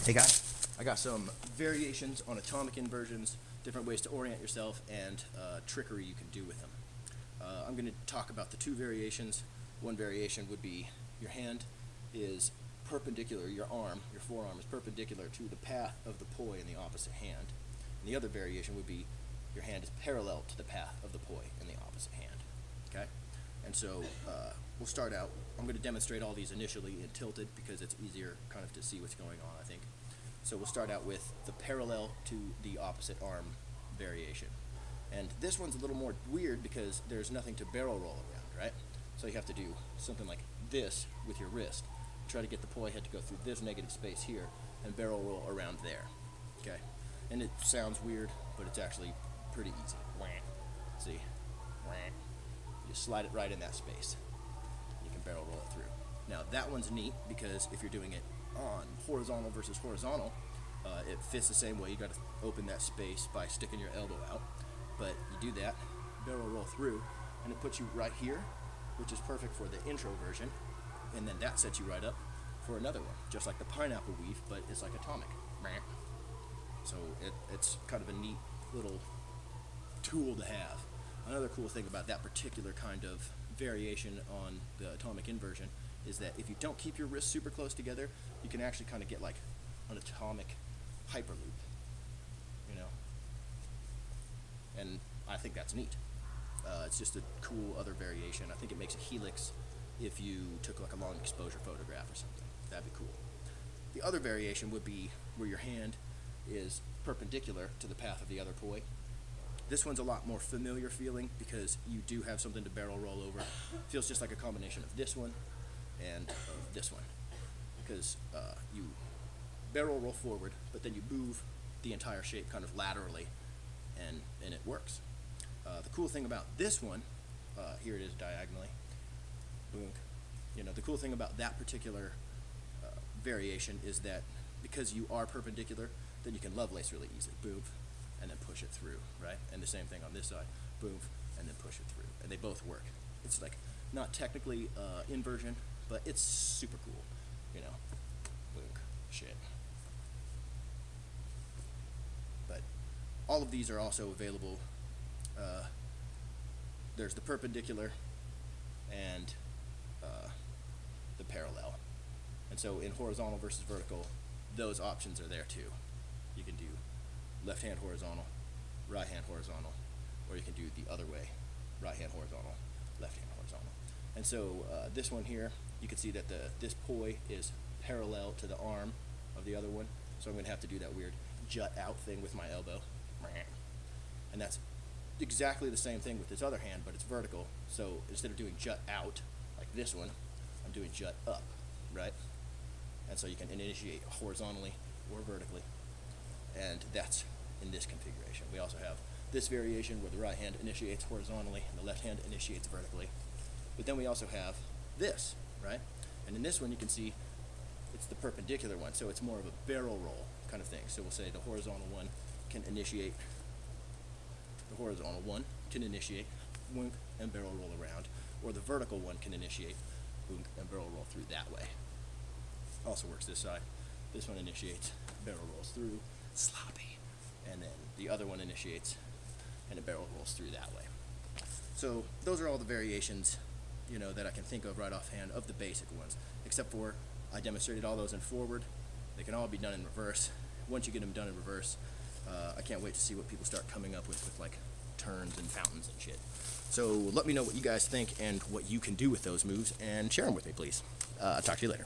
Hey guys, I got some variations on atomic inversions, different ways to orient yourself, and trickery you can do with them. I'm going to talk about the two variations. One variation would be your hand is perpendicular, your arm, your forearm is perpendicular to the path of the poi in the opposite hand. And the other variation would be your hand is parallel to the path of the poi in the opposite hand. Okay? And so we'll start out. I'm going to demonstrate all these initially in tilted because it's easier kind of to see what's going on, I think. So we'll start out with the parallel to the opposite arm variation. And this one's a little more weird because there's nothing to barrel roll around, right? So you have to do something like this with your wrist. Try to get the poi head to go through this negative space here and barrel roll around there. Okay? And it sounds weird, but it's actually pretty easy. See? You just slide it right in that space. You can barrel roll it through. Now that one's neat because if you're doing it on horizontal versus horizontal, it fits the same way. You got to open that space by sticking your elbow out. But you do that, barrel roll through, and it puts you right here, which is perfect for the intro version. And then that sets you right up for another one, just like the pineapple weave, but it's like atomic. So it's kind of a neat little tool to have. Another cool thing about that particular kind of variation on the atomic inversion is that if you don't keep your wrists super close together, you can actually kind of get like an atomic hyperloop, you know? And I think that's neat. It's just a cool other variation. I think it makes a helix if you took like a long exposure photograph or something. That'd be cool. The other variation would be where your hand is perpendicular to the path of the other poi. This one's a lot more familiar feeling because you do have something to barrel roll over. It feels just like a combination of this one and of this one, because you barrel roll forward, but then you move the entire shape kind of laterally, and it works. The cool thing about this one, here it is diagonally, boom. You know, the cool thing about that particular variation is that because you are perpendicular, then you can lovelace really easily, boom, and then push it through, right? And the same thing on this side, boom, and then push it through, and they both work. It's like not technically inversion, but it's super cool, you know, boom, shit. But all of these are also available. There's the perpendicular and the parallel. And so in horizontal versus vertical, those options are there too. You can do left hand horizontal, right hand horizontal, or you can do the other way, right hand horizontal, left hand horizontal. And so this one here, you can see that this poi is parallel to the arm of the other one. So I'm going to have to do that weird jut out thing with my elbow. And that's exactly the same thing with this other hand, but it's vertical. So instead of doing jut out, like this one, I'm doing jut up, right? And so you can initiate horizontally or vertically. And that's in this configuration. We also have this variation where the right hand initiates horizontally and the left hand initiates vertically. But then we also have this, right? And in this one you can see it's the perpendicular one, so it's more of a barrel roll kind of thing. So we'll say the horizontal one can initiate, wink, and barrel roll around, or the vertical one can initiate, wink, and barrel roll through that way. Also works this side. This one initiates, barrel rolls through, sloppy, and then the other one initiates, and it barrel rolls through that way. So those are all the variations, you know, that I can think of right offhand of the basic ones, except for I demonstrated all those in forward. They can all be done in reverse. Once you get them done in reverse, I can't wait to see what people start coming up with like turns and fountains and shit. So let me know what you guys think and what you can do with those moves, and share them with me, please. I'll talk to you later.